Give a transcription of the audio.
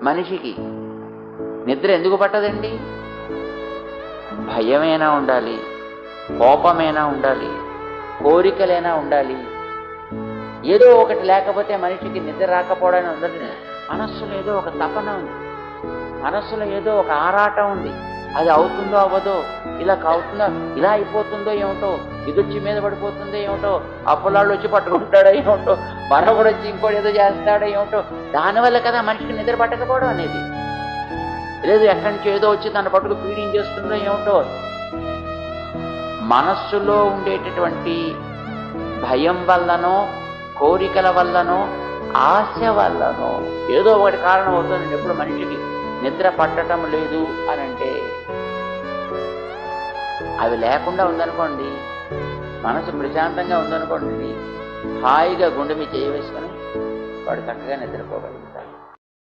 మనిషికి నిద్ర ఎందుకు పట్టదండి? భయమైనా ఉండాలి, కోపమైనా ఉండాలి, కోరికలైనా ఉండాలి. ఏదో ఒకటి లేకపోతే మనిషికి నిద్ర రాకపోవడానికి ఉండదు. మనస్సులో ఏదో ఒక తపన ఉంది, మనస్సులో ఏదో ఒక ఆరాటం ఉంది. అది అవుతుందో అవ్వదో, ఇలా అవుతుందో, ఇలా అయిపోతుందో ఏమిటో, ఇదొచ్చి మీద పడిపోతుందో ఏమిటో, అప్పులాళ్ళు వచ్చి పట్టుకుంటాడో ఏమిటో, మరొకడు వచ్చి ఇంకోటి ఏదో చేస్తాడో ఏమిటో. దానివల్ల కదా మనిషికి నిద్ర పట్టకపోవడం అనేది. లేదు ఎక్కడి నుంచి ఏదో వచ్చి తన పట్టుకు పీడించేస్తుందో ఏమిటో. మనస్సులో ఉండేటటువంటి భయం వల్లనో, కోరికల వల్లనో, ఆశ వల్లనో ఏదో ఒకటి కారణం అవుతుందండి. ఎప్పుడు మనిషికి నిద్ర పట్టడం లేదు అని అంటే అవి లేకుండా ఉందనుకోండి, మనసు ప్రశాంతంగా ఉందనుకోండి, హాయిగా గుండె మీద చేయవేసుకొని వాడు చక్కగా నిద్రపోగలుగుతాడు.